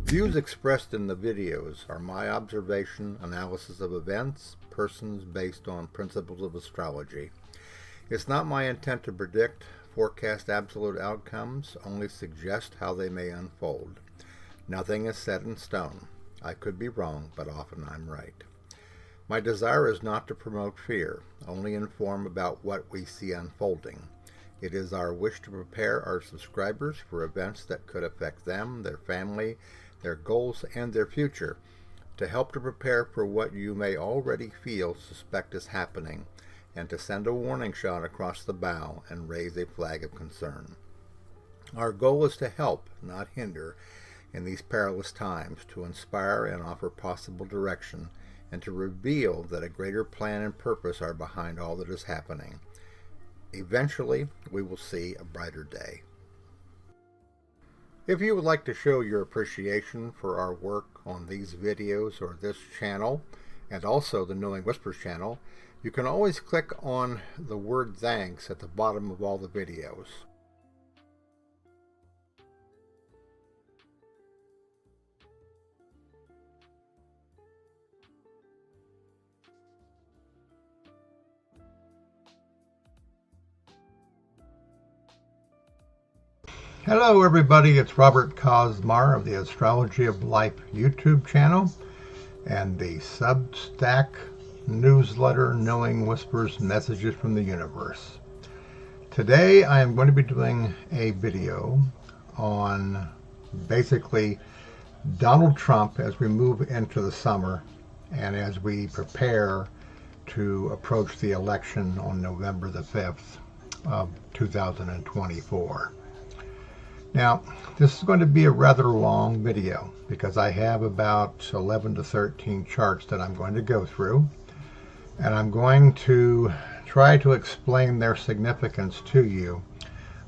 Views expressed in the videos are my observation, analysis of events, persons based on principles of astrology. It's not my intent to predict, forecast absolute outcomes, only suggest how they may unfold. Nothing is set in stone. I could be wrong, but often I'm right. My desire is not to promote fear, only inform about what we see unfolding. It is our wish to prepare our subscribers for events that could affect them, their family, their goals, and their future, to help to prepare for what you may already suspect is happening, and to send a warning shot across the bow and raise a flag of concern. Our goal is to help, not hinder, in these perilous times, to inspire and offer possible direction, and to reveal that a greater plan and purpose are behind all that is happening. Eventually, we will see a brighter day. If you would like to show your appreciation for our work on these videos or this channel, and also the Knowing Whispers channel, you can always click on the word thanks at the bottom of all the videos. Hello everybody, it's Robert Cosmar of the Astrology of Life YouTube channel and the Substack newsletter Knowing Whispers Messages from the Universe. Today I am going to be doing a video on basically Donald Trump as we move into the summer and as we prepare to approach the election on November the 5th of 2024. Now, this is going to be a rather long video because I have about 11 to 13 charts that I'm going to go through, and I'm going to try to explain their significance to you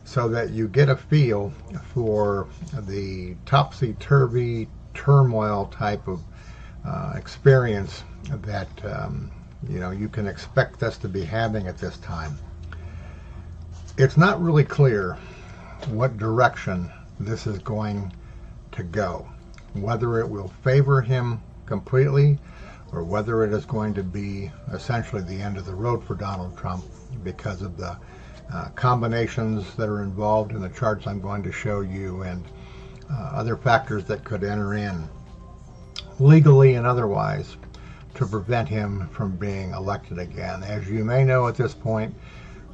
so that you get a feel for the topsy-turvy turmoil type of experience that you can expect us to be having at this time. It's not really clear what direction this is going to go, whether it will favor him completely or whether it is going to be essentially the end of the road for Donald Trump because of the combinations that are involved in the charts I'm going to show you and other factors that could enter in legally and otherwise to prevent him from being elected again. As you may know at this point,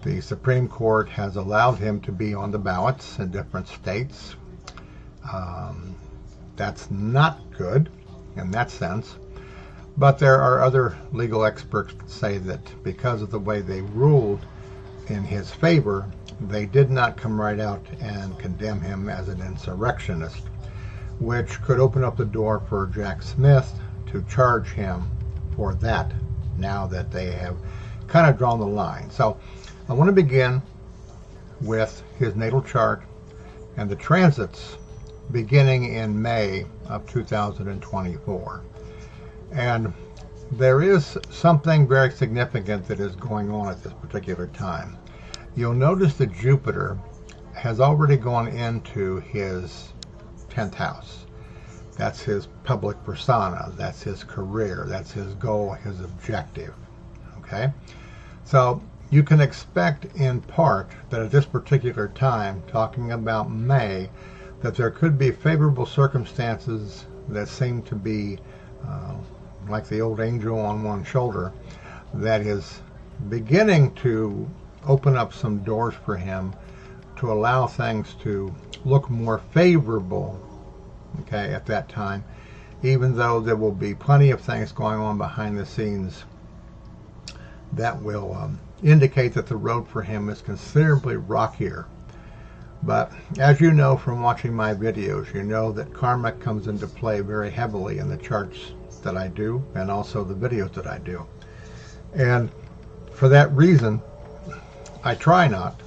the Supreme Court has allowed him to be on the ballots in different states. That's not good in that sense, but there are other legal experts that say that because of the way they ruled in his favor, they did not come right out and condemn him as an insurrectionist, which could open up the door for Jack Smith to charge him for that now that they have kind of drawn the line. So I want to begin with his natal chart and the transits beginning in May of 2024. And there is something very significant that is going on at this particular time. You'll notice that Jupiter has already gone into his 10th house. That's his public persona, that's his career, that's his goal, his objective. Okay? So you can expect in part that at this particular time, talking about May, that there could be favorable circumstances that seem to be like the old angel on one shoulder that is beginning to open up some doors for him to allow things to look more favorable, okay, at that time, even though there will be plenty of things going on behind the scenes that will indicate that the road for him is considerably rockier. But as you know from watching my videos, you know that karmic comes into play very heavily in the charts that I do and also the videos that I do. And for that reason, I try not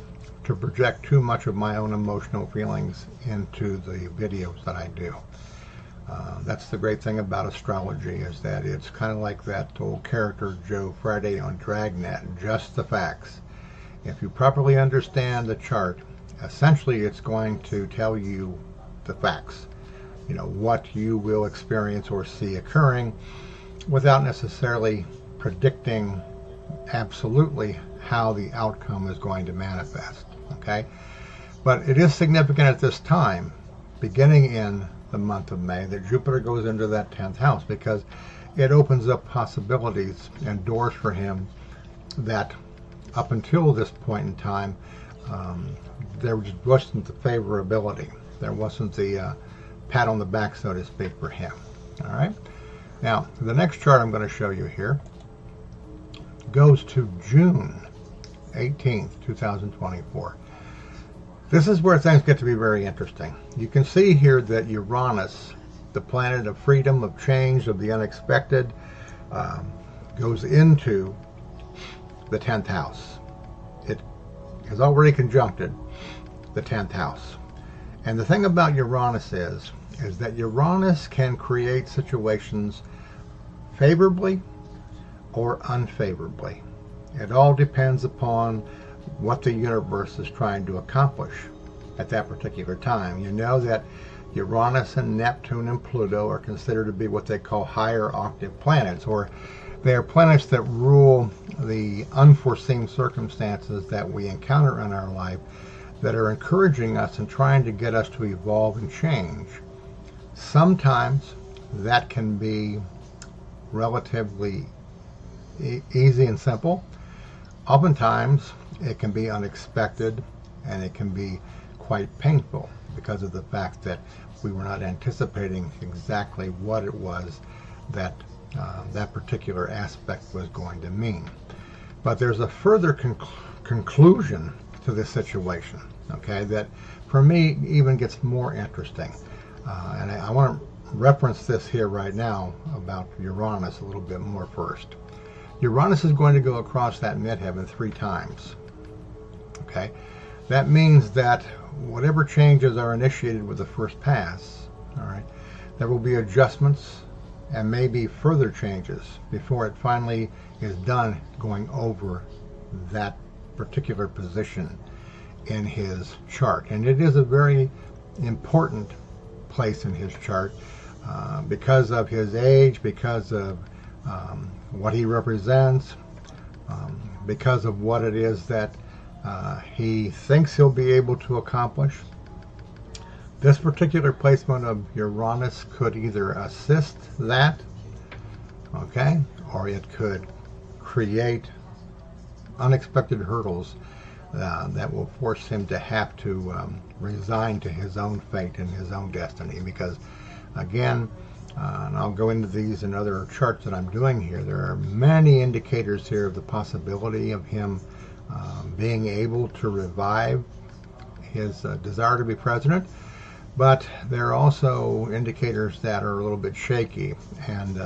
to project too much of my own emotional feelings into the videos that I do. That's the great thing about astrology, is that it's kind of like that old character Joe Friday on Dragnet, just the facts. If you properly understand the chart, essentially it's going to tell you the facts. what you will experience or see occurring, without necessarily predicting absolutely how the outcome is going to manifest. Okay, but it is significant at this time, beginning in the month of May, that Jupiter goes into that 10th house, because it opens up possibilities and doors for him that up until this point in time, there just wasn't the favorability. There wasn't the pat on the back, so to speak, for him. All right. Now, the next chart I'm going to show you here goes to June 18th, 2024. This is where things get to be very interesting. You can see here that Uranus, the planet of freedom, of change, of the unexpected, goes into the 10th house. It has already conjuncted the 10th house. And the thing about Uranus is that Uranus can create situations favorably or unfavorably. It all depends upon what the universe is trying to accomplish at that particular time. You know that Uranus and Neptune and Pluto are considered to be what they call higher octave planets, or they are planets that rule the unforeseen circumstances that we encounter in our life that are encouraging us and trying to get us to evolve and change. Sometimes that can be relatively easy and simple. Oftentimes it can be unexpected, and it can be quite painful because of the fact that we were not anticipating exactly what it was that that particular aspect was going to mean. But there's a further conclusion to this situation, okay, that for me even gets more interesting. And I want to reference this here right now about Uranus a little bit more first. Uranus is going to go across that midheaven 3 times. Okay, that means that whatever changes are initiated with the first pass, all right, there will be adjustments and maybe further changes before it finally is done going over that particular position in his chart. And it is a very important place in his chart because of his age, because of what he represents, because of what it is that he thinks he'll be able to accomplish. This particular placement of Uranus could either assist that, okay, or it could create unexpected hurdles that will force him to have to resign to his own fate and his own destiny. Because, again, and I'll go into these in other charts that I'm doing here, there are many indicators here of the possibility of him being able to revive his desire to be president. But there are also indicators that are a little bit shaky, and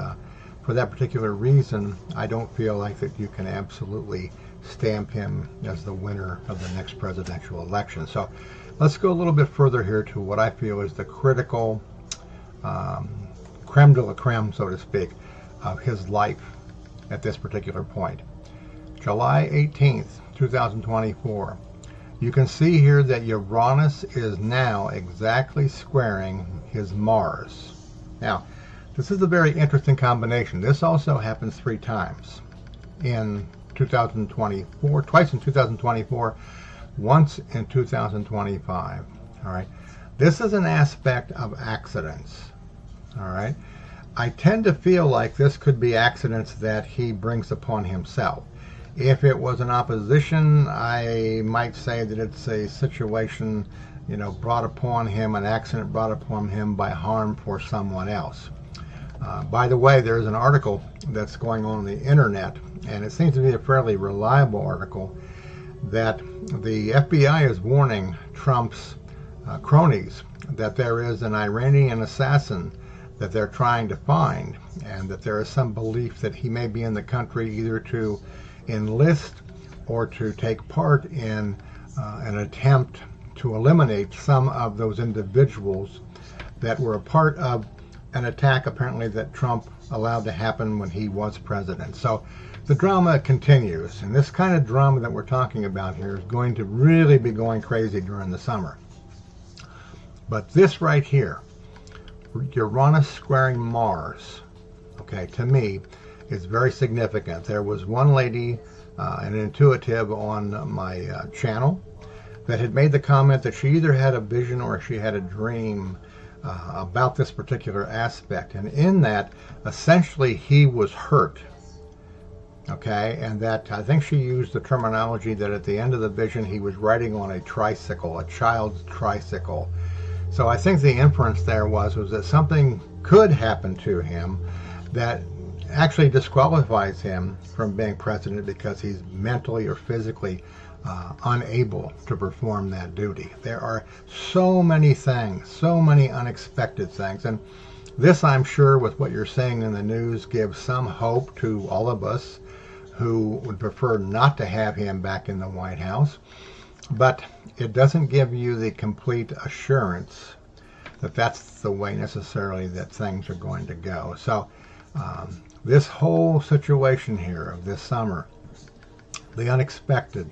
for that particular reason, I don't feel like that you can absolutely stamp him as the winner of the next presidential election. So let's go a little bit further here to what I feel is the critical creme de la creme, so to speak, of his life at this particular point. July 18th, 2024. You can see here that Uranus is now exactly squaring his Mars. Now, this is a very interesting combination. This also happens 3 times in 2024, twice in 2024, once in 2025. All right. This is an aspect of accidents. All right. I tend to feel like this could be accidents that he brings upon himself. If it was an opposition, I might say that it's a situation, brought upon him, an accident brought upon him by harm for someone else. By the way, there's an article that's going on the internet, and it seems to be a fairly reliable article, that the FBI is warning Trump's cronies that there is an Iranian assassin that they're trying to find, and that there is some belief that he may be in the country either to enlist or to take part in an attempt to eliminate some of those individuals that were a part of an attack apparently that Trump allowed to happen when he was president. So the drama continues, and this kind of drama that we're talking about here is going to really be going crazy during the summer. But this right here, Uranus squaring Mars, okay, to me, is very significant. There was one lady, an intuitive on my channel, that had made the comment that she either had a vision or she had a dream about this particular aspect. And in that, essentially, he was hurt. Okay, and that I think she used the terminology that at the end of the vision, he was riding on a tricycle, a child's tricycle. So I think the inference there was that something could happen to him that actually disqualifies him from being president because he's mentally or physically unable to perform that duty. There are so many things, so many unexpected things. And this, I'm sure, with what you're seeing in the news, gives some hope to all of us who would prefer not to have him back in the White House. But it doesn't give you the complete assurance that that's the way necessarily that things are going to go. So this whole situation here of this summer, the unexpected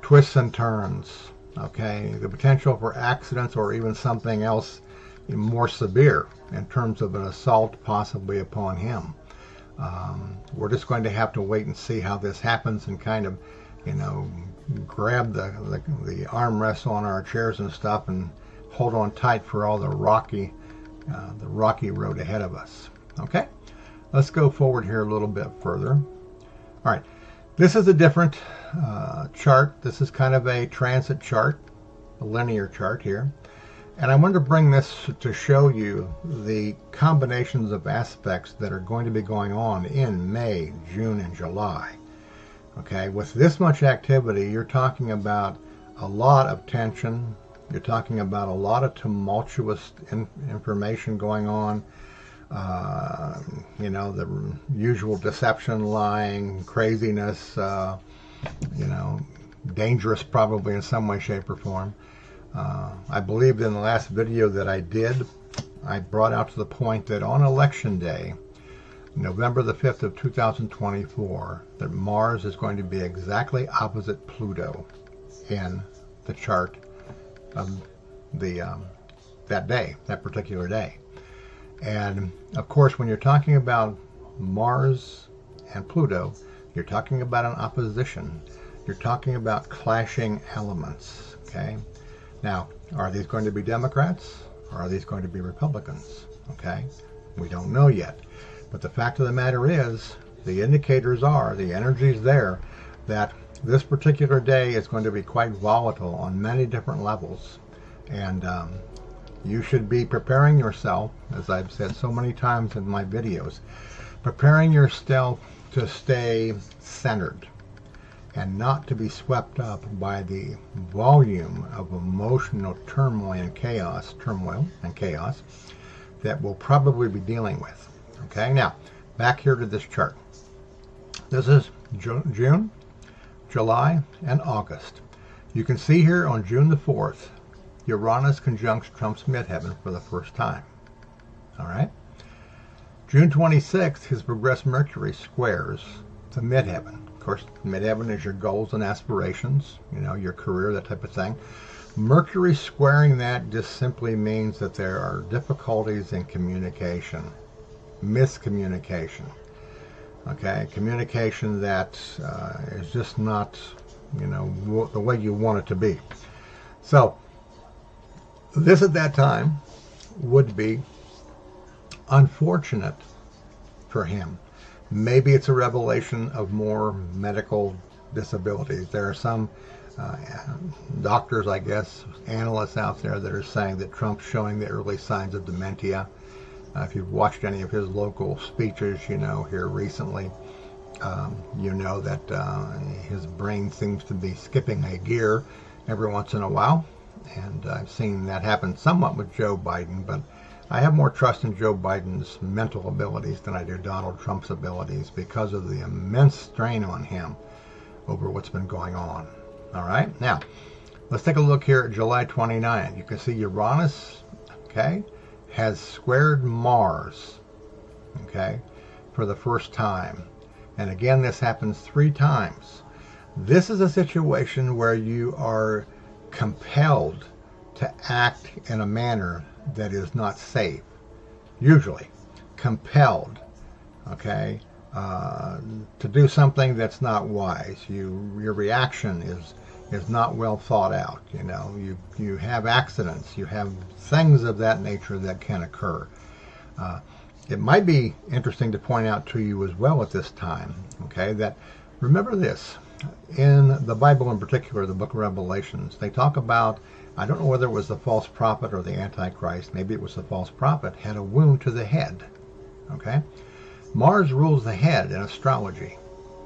twists and turns, okay, the potential for accidents or even something else more severe in terms of an assault possibly upon him. We're just going to have to wait and see how this happens and kind of, grab the armrests on our chairs and stuff and hold on tight for all the rocky road ahead of us. Okay, let's go forward here a little bit further. All right, this is a different chart. This is kind of a transit chart, a linear chart here. And I wanted to bring this to show you the combinations of aspects that are going to be going on in May, June, and July. Okay, with this much activity, you're talking about a lot of tension. You're talking about a lot of tumultuous information going on. The usual deception, lying, craziness, dangerous probably in some way, shape, or form. I believe in the last video that I did, I brought out to the point that on Election Day, November the 5th of 2024, that Mars is going to be exactly opposite Pluto in the chart of that day, that particular day. And of course, when you're talking about Mars and Pluto, you're talking about an opposition. You're talking about clashing elements, okay? Now, are these going to be Democrats or are these going to be Republicans? Okay, we don't know yet. But the fact of the matter is, the indicators are, the energy's there, that this particular day is going to be quite volatile on many different levels. And you should be preparing yourself, as I've said so many times in my videos, preparing yourself to stay centered and not to be swept up by the volume of emotional turmoil and chaos that we'll probably be dealing with. Okay, now back here to this chart. This is June, July, and August. You can see here on June the 4th, Uranus conjuncts Trump's midheaven for the first time. All right. June 26th, his progressed Mercury squares the midheaven. Of course, midheaven is your goals and aspirations, your career, that type of thing. Mercury squaring that just simply means that there are difficulties in communication, miscommunication. Okay, communication that is just not, the way you want it to be. So, this at that time would be unfortunate for him. Maybe it's a revelation of more medical disabilities. There are some doctors, I guess, analysts out there that are saying that Trump's showing the early signs of dementia. If you've watched any of his local speeches, here recently, that his brain seems to be skipping a gear every once in a while. And I've seen that happen somewhat with Joe Biden, but I have more trust in Joe Biden's mental abilities than I do Donald Trump's abilities because of the immense strain on him over what's been going on. All right, now let's take a look here at July 29th. You can see Uranus, okay, has squared Mars, okay, for the first time. And again, this happens 3 times. This is a situation where you are compelled to act in a manner that is not safe. usually compelled, okay, to do something that's not wise. Your reaction is not well thought out. You know, you have accidents, you have things of that nature that can occur. It might be interesting to point out to you as well at this time, okay, that remember this. In the Bible in particular, the book of Revelations, they talk about, I don't know whether it was the false prophet or the Antichrist, maybe it was the false prophet, had a wound to the head, okay? Mars rules the head in astrology,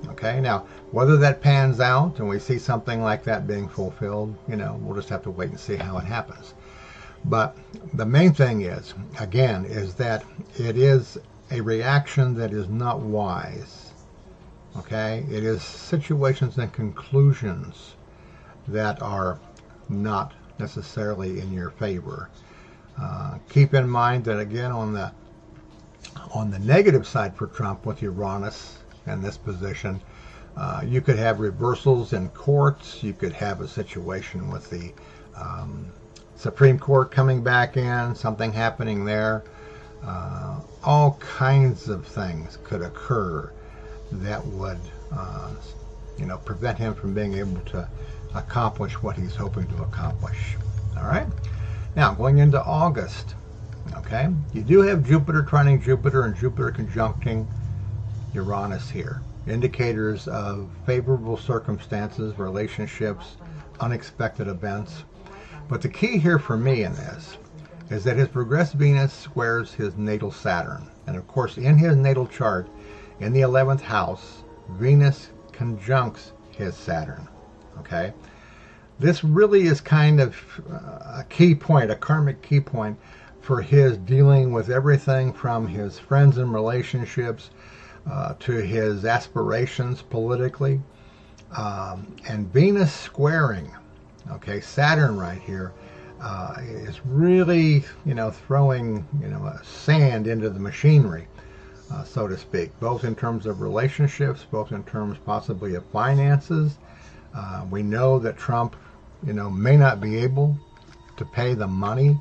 okay? Now, whether that pans out and we see something like that being fulfilled, you know, we'll just have to wait and see how it happens. But the main thing is, again, is that it is a reaction that is not wise. Okay? It is situations and conclusions that are not necessarily in your favor. Keep in mind that, again, on the negative side for Trump with Uranus in this position, you could have reversals in courts. You could have a situation with the Supreme Court coming back in, something happening there. All kinds of things could occur that would, prevent him from being able to accomplish what he's hoping to accomplish. All right. Now, going into August, okay, you do have Jupiter trining Jupiter and Jupiter conjuncting Uranus here. Indicators of favorable circumstances, relationships, unexpected events. But the key here for me in this is that his progressed Venus squares his natal Saturn. And of course, in his natal chart, in the 11th house, Venus conjuncts his Saturn. Okay? This really is kind of a key point, a karmic key point for his dealing with everything from his friends and relationships to his aspirations politically. And Venus squaring, okay, Saturn right here, is really, throwing, sand into the machinery, so to speak, both in terms of relationships, both in terms possibly of finances. We know that Trump, may not be able to pay the money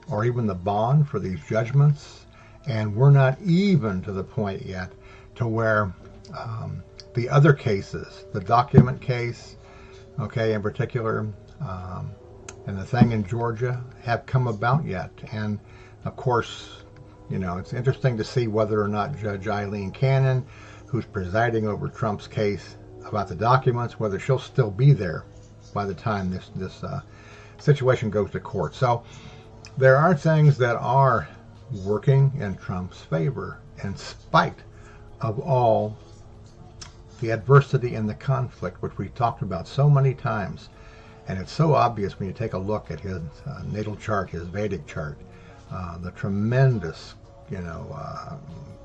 or even the bond for these judgments. And we're not even to the point yet to where the other cases, the document case, okay, in particular, and the thing in Georgia have come about yet. And of course, it's interesting to see whether or not Judge Eileen Cannon, who's presiding over Trump's case about the documents, whether she'll still be there by the time this situation goes to court. So there are things that are working in Trump's favor in spite of all the adversity and the conflict, which we talked about so many times. And it's so obvious when you take a look at his natal chart, his Vedic chart, the tremendous,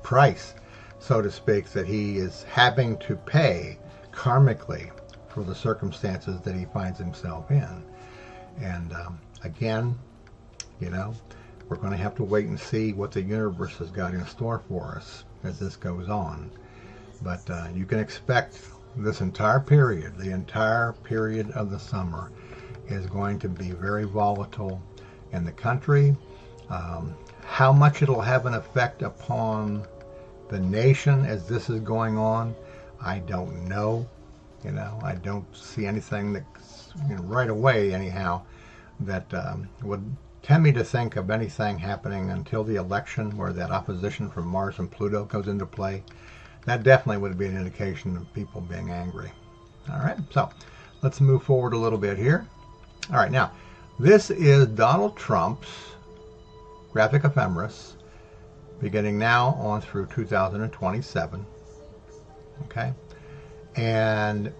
price, so to speak, that he is having to pay karmically for the circumstances that he finds himself in. And again, we're going to have to wait and see what the universe has got in store for us as this goes on. But you can expect this entire period, the entire period of the summer, is going to be very volatile in the country. How much it'll have an effect upon the nation as this is going on, I don't know. I don't see anything that, right away anyhow, that would tempt me to think of anything happening until the election where that opposition from Mars and Pluto goes into play. That definitely would be an indication of people being angry. All right, so let's move forward a little bit here. All right, now, this is Donald Trump's graphic ephemeris, beginning now on through 2027. Okay, and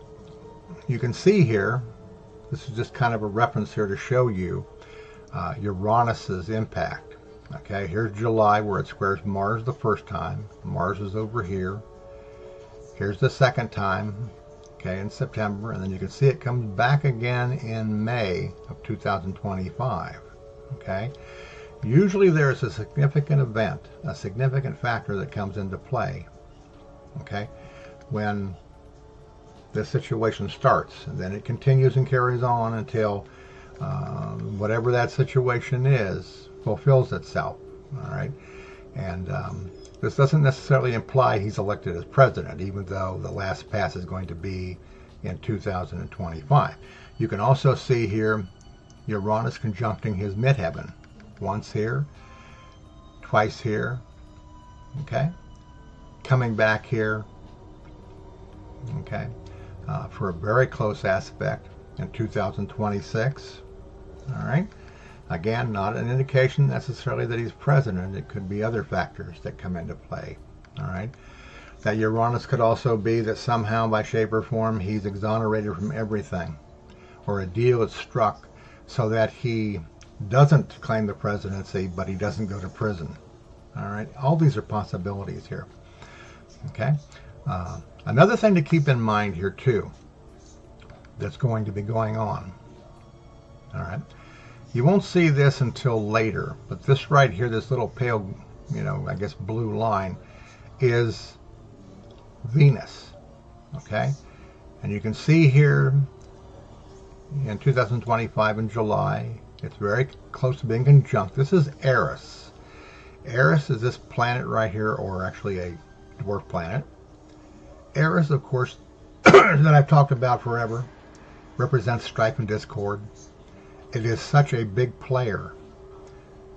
you can see here, this is just kind of a reference here to show you Uranus's impact. Okay, here's July where it squares Mars the first time. Mars is over here. Here's the second time, okay, in September, and then you can see it comes back again in May of 2025, okay? Usually there's a significant event, a significant factor that comes into play, okay, when this situation starts, and then it continues and carries on until whatever that situation is fulfills itself, all right? And this doesn't necessarily imply he's elected as president, even though the last pass is going to be in 2025. You can also see here Uranus conjuncting his midheaven. Once here, twice here, okay? Coming back here, okay? For a very close aspect in 2026, all right? Again, not an indication necessarily that he's president. It could be other factors that come into play, all right? That Uranus could also be that somehow, by shape or form, he's exonerated from everything, or a deal is struck so that he doesn't claim the presidency, but he doesn't go to prison, all right? All these are possibilities here, okay? Another thing to keep in mind here, too, that's going to be going on, all right? You won't see this until later, but this right here, this little pale, I guess blue line, is Venus, okay? And you can see here in 2025 in July, it's very close to being conjunct. This is Eris. Eris is this planet right here, or actually a dwarf planet. Eris, of course, that I've talked about forever, represents strife and discord. It is such a big player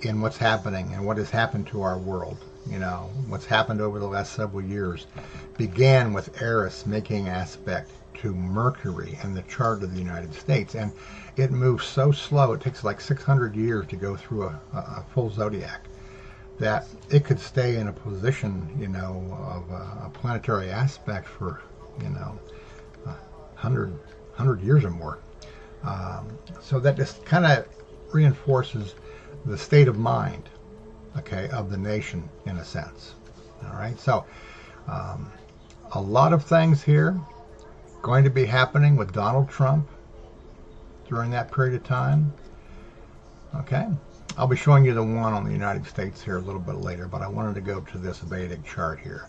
in what's happening and what has happened to our world. What's happened over the last several years began with Eris making aspect to Mercury in the chart of the United States. And it moves so slow, it takes like 600 years to go through a full zodiac, that it could stay in a position, of a planetary aspect for, 100 years or more. So that just kind of reinforces the state of mind, okay, of the nation in a sense. All right, so a lot of things here going to be happening with Donald Trump during that period of time. Okay, I'll be showing you the one on the United States here a little bit later, but I wanted to go to this Vedic chart here.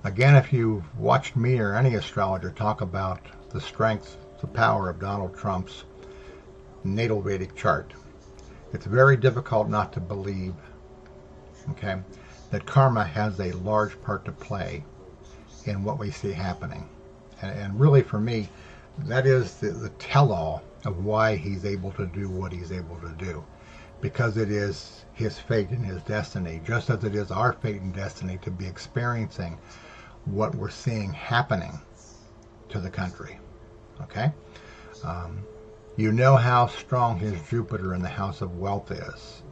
Again, if you've watched me or any astrologer talk about the strength, the power of Donald Trump's natal Vedic chart, it's very difficult not to believe, okay, that karma has a large part to play in what we see happening. And really, for me, that is the tell-all of why he's able to do what he's able to do, because it is his fate and his destiny, just as it is our fate and destiny to be experiencing what we're seeing happening to the country. Okay? You know how strong his Jupiter in the house of wealth is.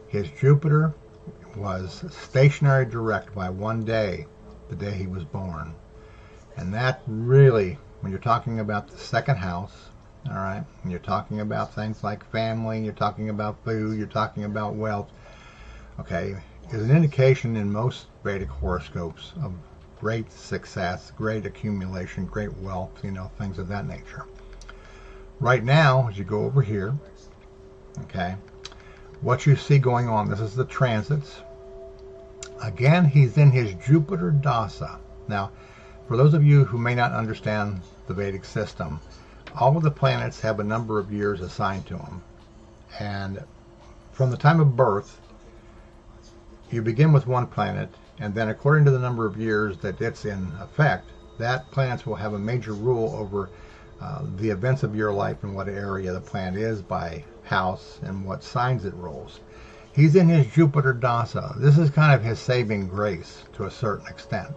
His Jupiter was stationary direct by 1 day, the day he was born. And that really, when you're talking about the second house, all right, and you're talking about things like family, you're talking about food, you're talking about wealth, okay, is an indication in most Vedic horoscopes of great success, great accumulation, great wealth, things of that nature. Right now, as you go over here, okay, what you see going on, this is the transits. Again, he's in his Jupiter Dasa. Now, for those of you who may not understand the Vedic system, all of the planets have a number of years assigned to them. And from the time of birth, you begin with one planet, and then according to the number of years that it's in effect, that planet will have a major rule over the events of your life and what area the planet is by house and what signs it rules. He's in his Jupiter Dasa. This is kind of his saving grace to a certain extent.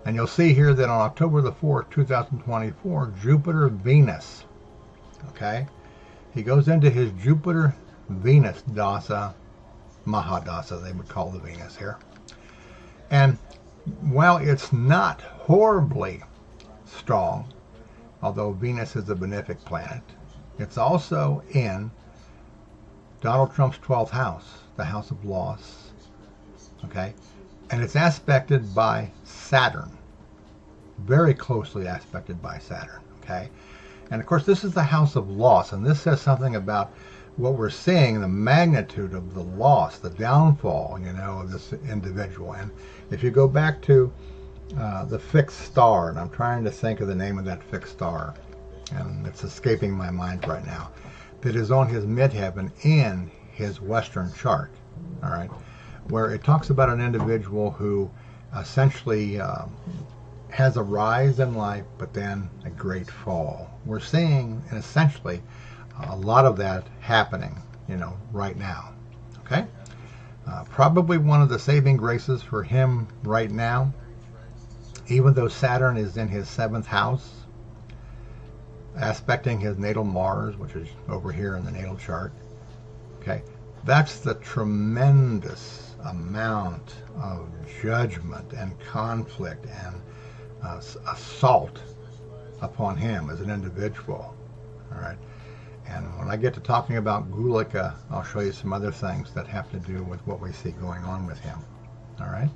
And you'll see here that on October the 4th, 2024, Jupiter Venus, okay, he goes into his Jupiter Venus Dasa, Mahadasa, they would call the Venus here. And while it's not horribly strong, although Venus is a benefic planet, it's also in Donald Trump's 12th house, the house of loss, okay? And it's aspected by Saturn, very closely aspected by Saturn, okay? And of course, this is the house of loss, and this says something about what we're seeing, the magnitude of the loss, the downfall, of this individual. And if you go back to the fixed star, and I'm trying to think of the name of that fixed star, and it's escaping my mind right now, that is on his midheaven in his Western chart, all right? where it talks about an individual who essentially has a rise in life, but then a great fall. We're seeing, essentially, a lot of that happening, right now. Okay? Probably one of the saving graces for him right now, even though Saturn is in his 7th house, aspecting his natal Mars, which is over here in the natal chart. Okay? That's the tremendous amount of judgment and conflict and assault upon him as an individual. All right. And when I get to talking about Gulika, I'll show you some other things that have to do with what we see going on with him. All right.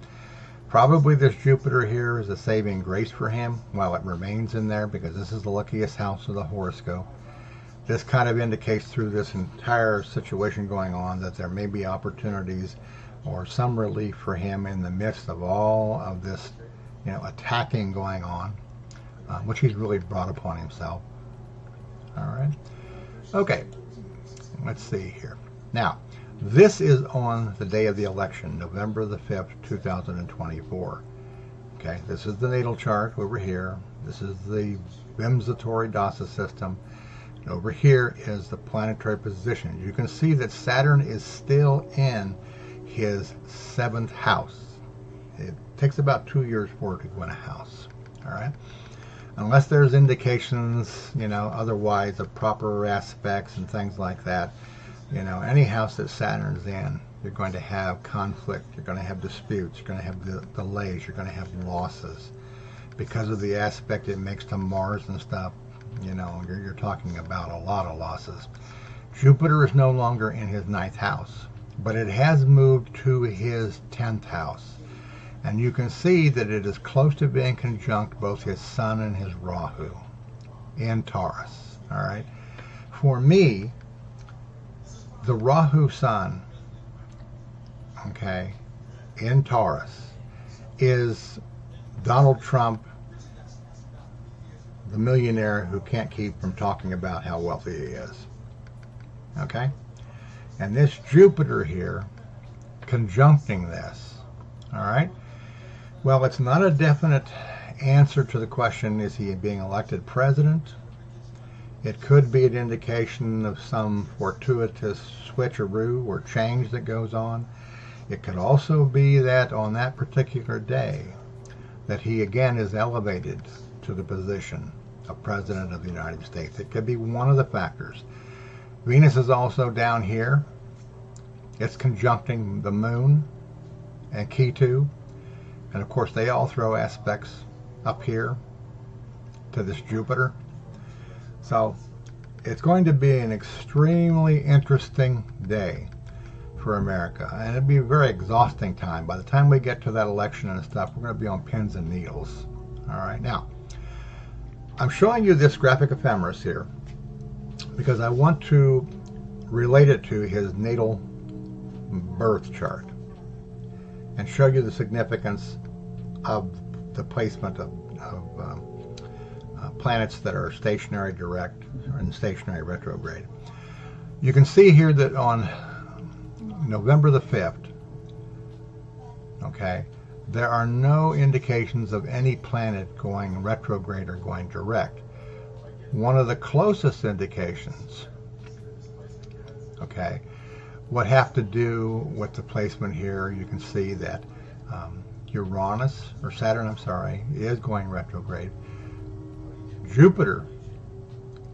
Probably this Jupiter here is a saving grace for him while it remains in there, because this is the luckiest house of the horoscope. This kind of indicates through this entire situation going on that there may be opportunities or some relief for him in the midst of all of this, attacking going on, which he's really brought upon himself. All right. Okay. Let's see here. Now, this is on the day of the election, November the 5th, 2024. Okay. This is the natal chart over here. This is the Vimsatori Dasa system. And over here is the planetary position. You can see that Saturn is still in his 7th house. It takes about 2 years for it to win a house. All right. Unless there's indications, otherwise of proper aspects and things like that, any house that Saturn's in, you're going to have conflict, you're going to have disputes, you're going to have delays, you're going to have losses. Because of the aspect it makes to Mars and stuff, you're talking about a lot of losses. Jupiter is no longer in his 9th house, but it has moved to his 10th house. And you can see that it is close to being conjunct both his Sun and his Rahu in Taurus. All right. For me, the Rahu Sun, okay, in Taurus is Donald Trump, the millionaire who can't keep from talking about how wealthy he is. Okay. And this Jupiter here conjuncting this. All right. Well, it's not a definite answer to the question, is he being elected president? It could be an indication of some fortuitous switcheroo or change that goes on. It could also be that on that particular day that he again is elevated to the position of President of the United States. It could be one of the factors. Venus is also down here. It's conjuncting the Moon and Ketu. And of course, they all throw aspects up here to this Jupiter. So it's going to be an extremely interesting day for America. And it'll be a very exhausting time. By the time we get to that election and stuff, we're going to be on pins and needles. All right. Now, I'm showing you this graphic ephemeris here because I want to relate it to his natal birth chart and show you the significance of the placement of planets that are stationary direct and stationary retrograde. You can see here that on November the 5th, okay, there are no indications of any planet going retrograde or going direct. One of the closest indications, okay, would have to do with the placement here. You can see that Uranus, or Saturn, I'm sorry, is going retrograde. Jupiter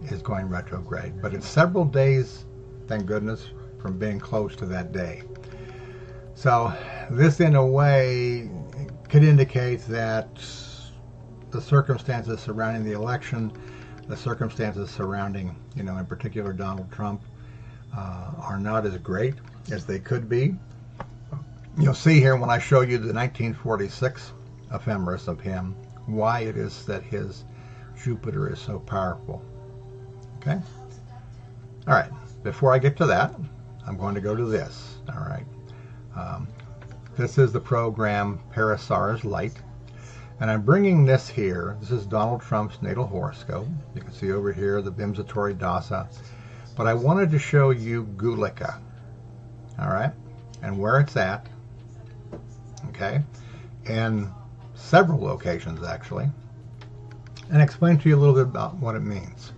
is going retrograde, but it's several days, thank goodness, from being close to that day. So this, in a way, could indicate that the circumstances surrounding the election, the circumstances surrounding, in particular Donald Trump, are not as great as they could be. You'll see here when I show you the 1946 ephemeris of him, why it is that his Jupiter is so powerful. Okay? All right. Before I get to that, I'm going to go to this. All right. This is the program Parasara's Light. And I'm bringing this here. This is Donald Trump's natal horoscope. You can see over here the Vimsatori Dasa. But I wanted to show you Gulika. All right. And where it's at okay, in several locations actually, and explain to you a little bit about what it means.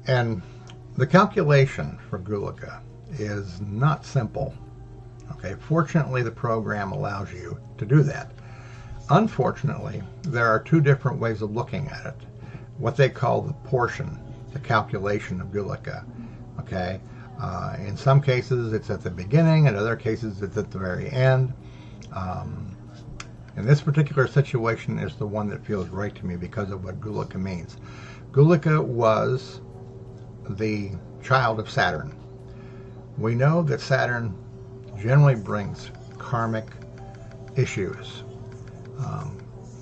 And the calculation for Gulika is not simple. Okay, fortunately the program allows you to do that. Unfortunately, there are two different ways of looking at it. What they call the portion, the calculation of Gulika. Okay, in some cases it's at the beginning, in other cases it's at the very end. In this particular situation is the one that feels right to me because of what Gulika means. Gulika was the child of Saturn. We know that Saturn generally brings karmic issues,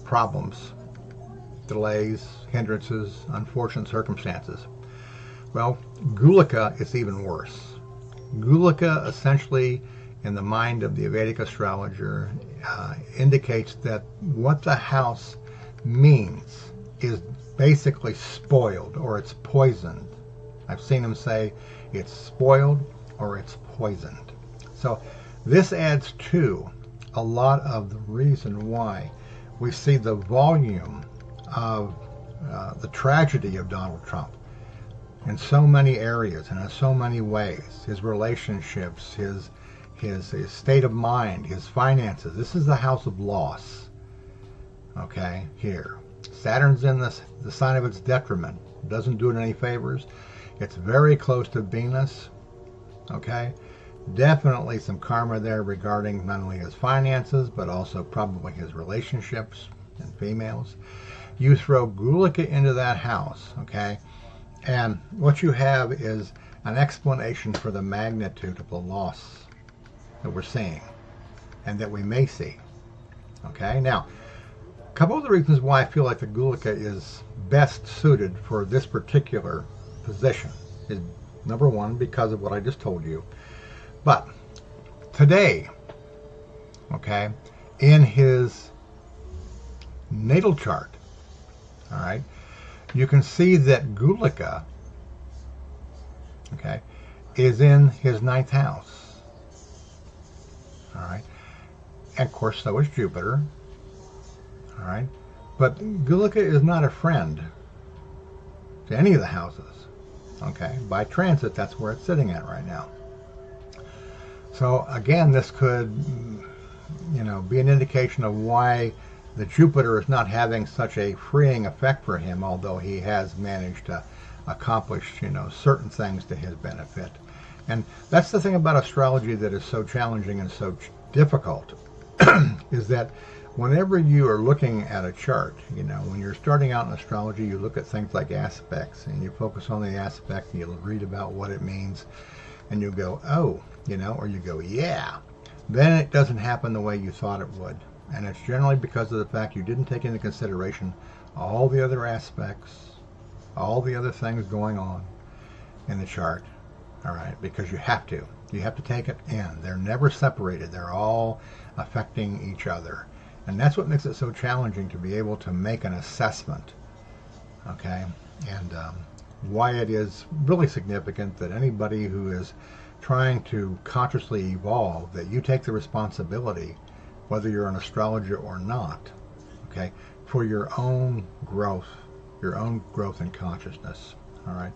problems, delays, hindrances, unfortunate circumstances. Well, Gulika is even worse. Gulika essentially, in the mind of the Vedic astrologer, indicates that what the house means is basically spoiled or it's poisoned. I've seen them say it's spoiled or it's poisoned. So this adds to a lot of the reason why we see the volume of the tragedy of Donald Trump in so many areas and in so many ways. His relationships, his state of mind, his finances. This is the house of loss. Okay, here. Saturn's in the sign of its detriment. Doesn't do it any favors. It's very close to Venus. Okay, definitely some karma there regarding not only his finances, but also probably his relationships and females. You throw Gulika into that house, okay, and what you have is an explanation for the magnitude of the loss that we're seeing and that we may see. Okay, now a couple of the reasons why I feel like the Gulika is best suited for this particular position is, number one, because of what I just told you. But today, okay, in his natal chart, all right, you can see that Gulika, okay, is in his 9th house. All right, and of course so is Jupiter. All right, but Gulika is not a friend to any of the houses. Okay, by transit, that's where it's sitting at right now. So again, this could, be an indication of why the Jupiter is not having such a freeing effect for him, although he has managed to accomplish, certain things to his benefit. And that's the thing about astrology that is so challenging and so difficult, is that whenever you are looking at a chart, when you're starting out in astrology, you look at things like aspects, and you focus on the aspect, and you read about what it means, and you go, oh, or you go, yeah. Then it doesn't happen the way you thought it would. And it's generally because of the fact you didn't take into consideration all the other aspects, all the other things going on in the chart. All right, because you have to. You have to take it in. They're never separated. They're all affecting each other. And that's what makes it so challenging to be able to make an assessment. Okay, and why it is really significant that anybody who is trying to consciously evolve, that you take the responsibility, whether you're an astrologer or not, okay, for your own growth in consciousness. All right,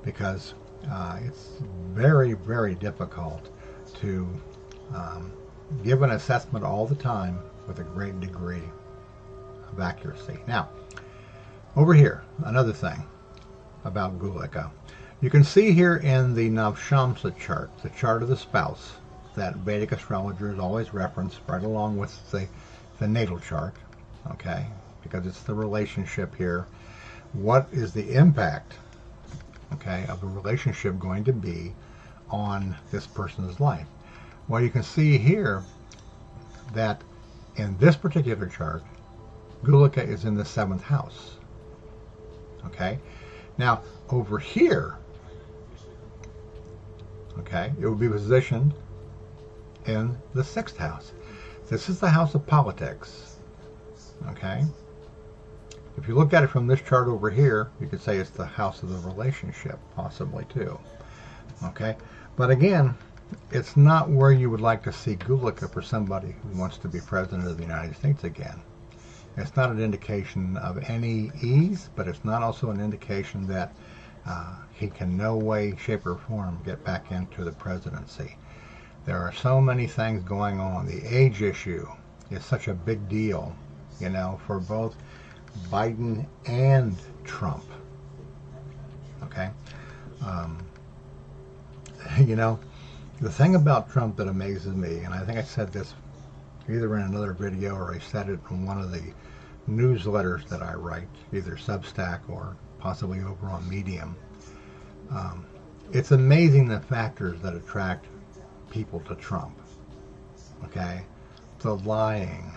because it's very, very difficult to give an assessment all the time with a great degree of accuracy. Now, over here, another thing about Gulika. You can see here in the Navshamsa chart, the chart of the spouse, that Vedic astrologers always reference right along with the natal chart, okay, because it's the relationship here. What is the impact, okay, of the relationship going to be on this person's life? Well, you can see here that in this particular chart, Gulika is in the 7th house. Okay, now over here, okay, it will be positioned in the 6th house. This is the house of politics. Okay, if you look at it from this chart over here, you could say it's the house of the relationship, possibly too. Okay, but again, it's not where you would like to see Gulika for somebody who wants to be president of the United States again. It's not an indication of any ease, but it's not also an indication that he can no way, shape, or form get back into the presidency. There are so many things going on. The age issue is such a big deal, you know, for both Biden and Trump. Okay? You know, the thing about Trump that amazes me, and I think I said this either in another video or I said it in one of the newsletters that I write, either Substack or possibly over on Medium. It's amazing the factors that attract people to Trump. Okay? The lying,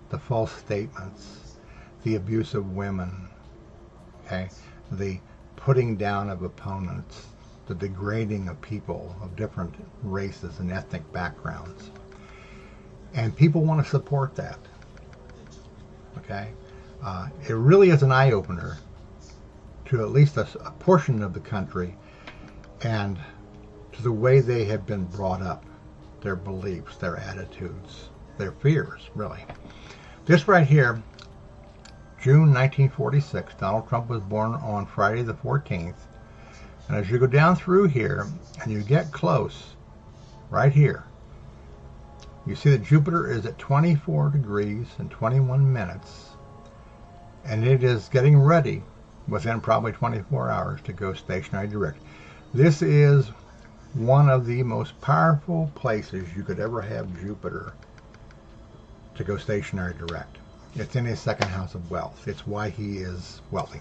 the false statements, the abuse of women, okay? The putting down of opponents, the degrading of people of different races and ethnic backgrounds. And people want to support that. Okay? It really is an eye-opener to at least a portion of the country and to the way they have been brought up, their beliefs, their attitudes, their fears, really. This right here, June 1946, Donald Trump was born on Friday the 14th. And as you go down through here and you get close, right here, you see that Jupiter is at 24 degrees and 21 minutes. And it is getting ready within probably 24 hours to go stationary direct. This is one of the most powerful places you could ever have Jupiter to go stationary direct. It's in his second house of wealth. It's why he is wealthy.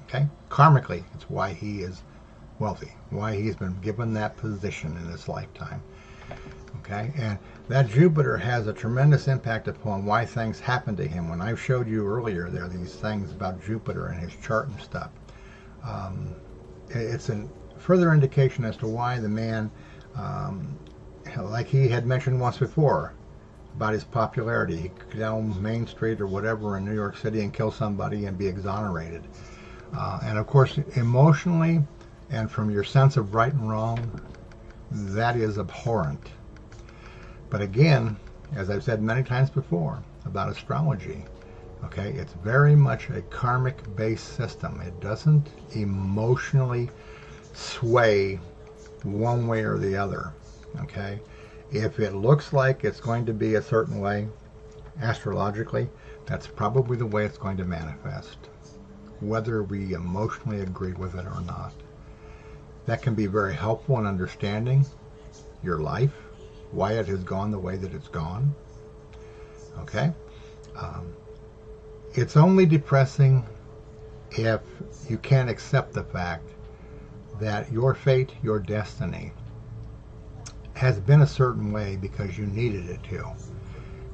Okay? Karmically, it's why he is wealthy. Why he's been given that position in his lifetime. Okay? And that Jupiter has a tremendous impact upon why things happen to him. When I showed you earlier, there are these things about Jupiter and his chart and stuff. It's a further indication as to why the man, like he had mentioned once before, about his popularity. He could go down Main Street or whatever in New York City and kill somebody and be exonerated. And of course, emotionally and from your sense of right and wrong, that is abhorrent. But again, as I've said many times before about astrology, okay, it's very much a karmic-based system. It doesn't emotionally sway one way or the other, okay? If it looks like it's going to be a certain way, astrologically, that's probably the way it's going to manifest, whether we emotionally agree with it or not. That can be very helpful in understanding your life, why it has gone the way that it's gone, okay? It's only depressing if you can't accept the fact that your fate, your destiny, has been a certain way because you needed it to.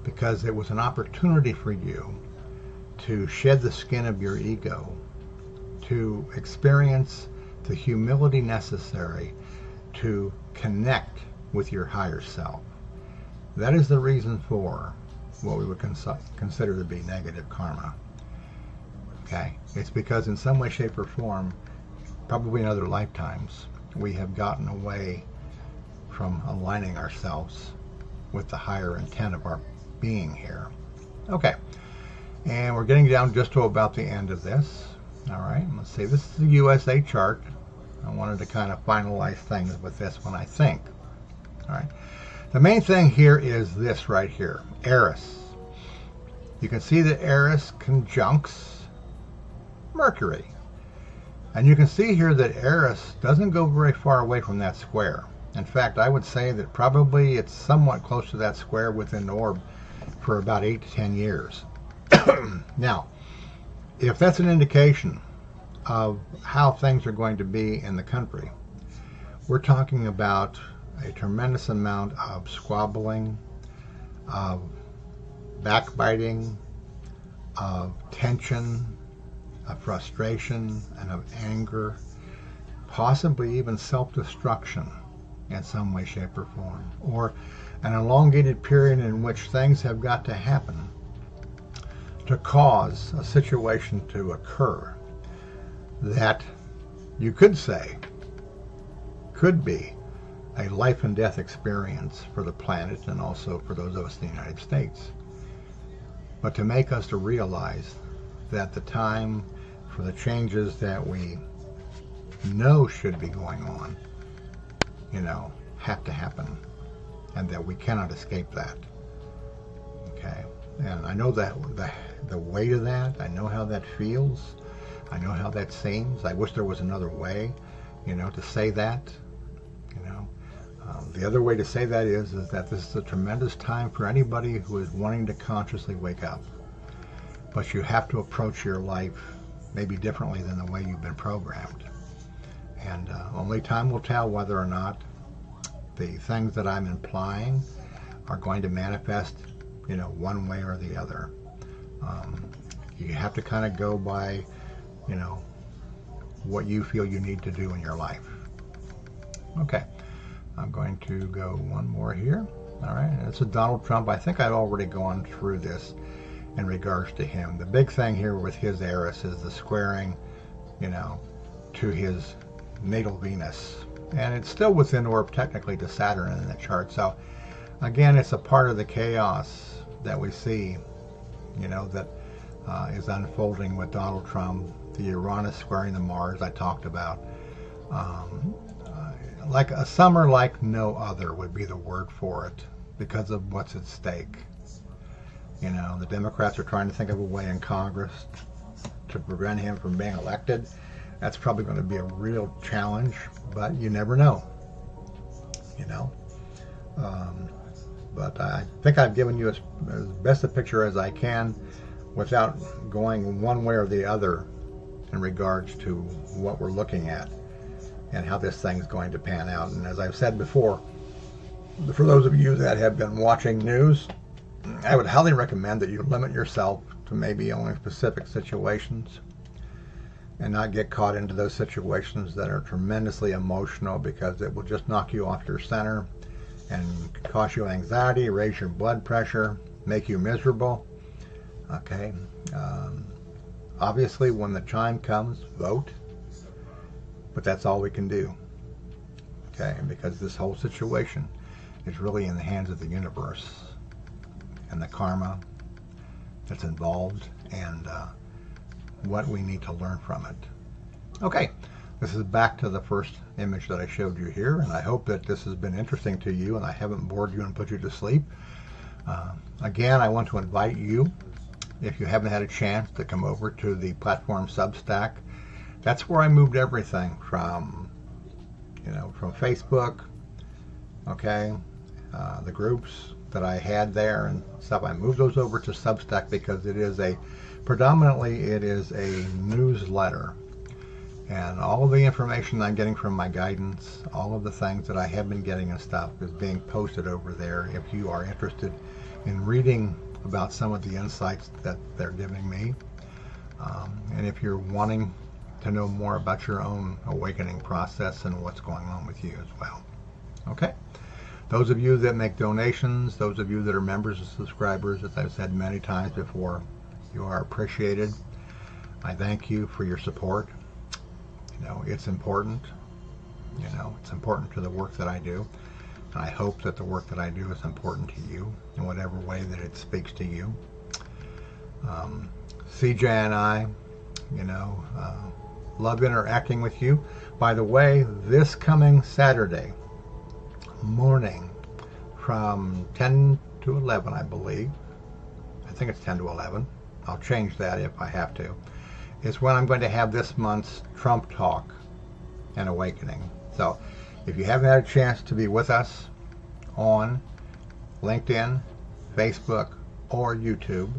Because it was an opportunity for you to shed the skin of your ego, to experience the humility necessary to connect with your higher self. That is the reason for what we would consider to be negative karma. Okay? It's because in some way, shape, or form, probably in other lifetimes, we have gotten away from aligning ourselves with the higher intent of our being here. Okay, and we're getting down just to about the end of this. All right, let's see, this is the USA chart. I wanted to kind of finalize things with this one, I think. All right, the main thing here is this right here, Eris. You can see that Eris conjuncts Mercury. And you can see here that Eris doesn't go very far away from that square. In fact, I would say that probably it's somewhat close to that square within the orb for about 8 to 10 years. Now, if that's an indication of how things are going to be in the country, we're talking about a tremendous amount of squabbling, of backbiting, of tension, of frustration, and of anger, possibly even self-destruction in some way, shape, or form, or an elongated period in which things have got to happen to cause a situation to occur that you could say could be a life and death experience for the planet and also for those of us in the United States. But to make us to realize that the time for the changes that we know should be going on, have to happen, and that we cannot escape that. Okay, and I know that the weight of that, I know how that feels, I know how that seems. I wish there was another way, to say that. The other way to say that is that this is a tremendous time for anybody who is wanting to consciously wake up. But you have to approach your life maybe differently than the way you've been programmed. And only time will tell whether or not the things that I'm implying are going to manifest, one way or the other. You have to kind of go by, what you feel you need to do in your life. Okay, I'm going to go one more here. All right, it's a Donald Trump. I think I've already gone through this in regards to him. The big thing here with his heiress is the squaring, to his natal Venus. And it's still within orb technically to Saturn in the chart. So again, it's a part of the chaos that we see, that is unfolding with Donald Trump, the Uranus squaring the Mars I talked about. Like a summer like no other would be the word for it because of what's at stake. The Democrats are trying to think of a way in Congress to prevent him from being elected. That's probably going to be a real challenge, but you never know. But I think I've given you as best a picture as I can without going one way or the other in regards to what we're looking at and how this thing's going to pan out. And as I've said before, for those of you that have been watching news, I would highly recommend that you limit yourself to maybe only specific situations and not get caught into those situations that are tremendously emotional, because it will just knock you off your center and cause you anxiety, raise your blood pressure, make you miserable. Okay. Obviously, when the time comes, vote. But that's all we can do. Okay, because this whole situation is really in the hands of the universe and the karma that's involved and what we need to learn from it. Okay, this is back to the first image that I showed you here, and I hope that this has been interesting to you and I haven't bored you and put you to sleep. Again, I want to invite you, if you haven't had a chance, to come over to the platform Substack. That's where I moved everything from, from Facebook, okay, the groups that I had there and stuff. I moved those over to Substack because it is predominantly a newsletter. And all of the information I'm getting from my guidance, all of the things that I have been getting and stuff is being posted over there if you are interested in reading about some of the insights that they're giving me. And if you're wanting to know more about your own awakening process and what's going on with you as well. Okay? Those of you that make donations, those of you that are members and subscribers, as I've said many times before, you are appreciated. I thank you for your support. It's important. It's important to the work that I do. And I hope that the work that I do is important to you in whatever way that it speaks to you. CJ and I, love interacting with you. By the way, this coming Saturday morning from 10 to 11, I believe. I think it's 10 to 11. I'll change that if I have to. Is when I'm going to have this month's Trump Talk and Awakening. So if you haven't had a chance to be with us on LinkedIn, Facebook, or YouTube,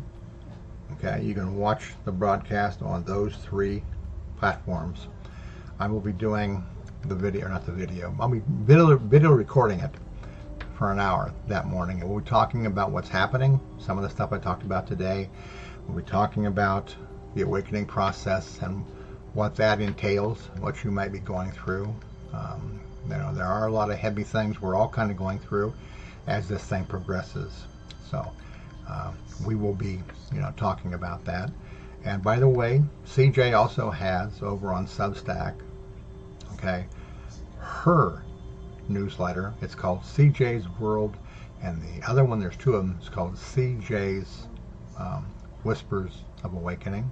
okay, you can watch the broadcast on those three platforms. I will be doing the video, not the video, I'll be video recording it for an hour that morning, and we'll be talking about what's happening, some of the stuff I talked about today. We'll be talking about the awakening process and what that entails, what you might be going through. There are a lot of heavy things we're all kind of going through as this thing progresses. So we will be, talking about that. And by the way, CJ also has over on Substack, okay, her newsletter. It's called CJ's World, and the other one, there's two of them, it's called CJ's Whispers of Awakening.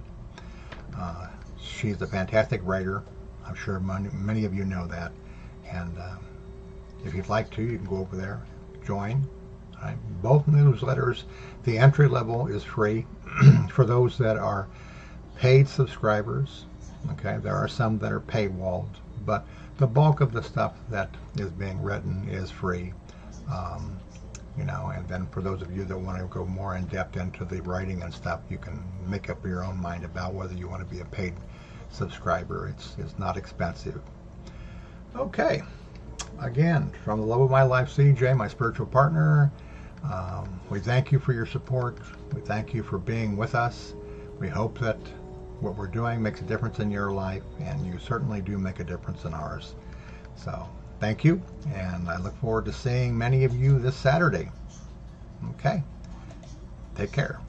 She's a fantastic writer. I'm sure many of you know that. And if you'd like to, you can go over there, join. Right? Both newsletters, the entry level is free for those that are paid subscribers. Okay, there are some that are paywalled, but the bulk of the stuff that is being written is free. You know, and then for those of you that want to go more in depth into the writing and stuff, you can make up your own mind about whether you want to be a paid subscriber. It's not expensive. Okay, again, from the love of my life, CJ, my spiritual partner, we thank you for your support. We thank you for being with us. We hope that what we're doing makes a difference in your life, and you certainly do make a difference in ours. So thank you, and I look forward to seeing many of you this Saturday. Okay, take care.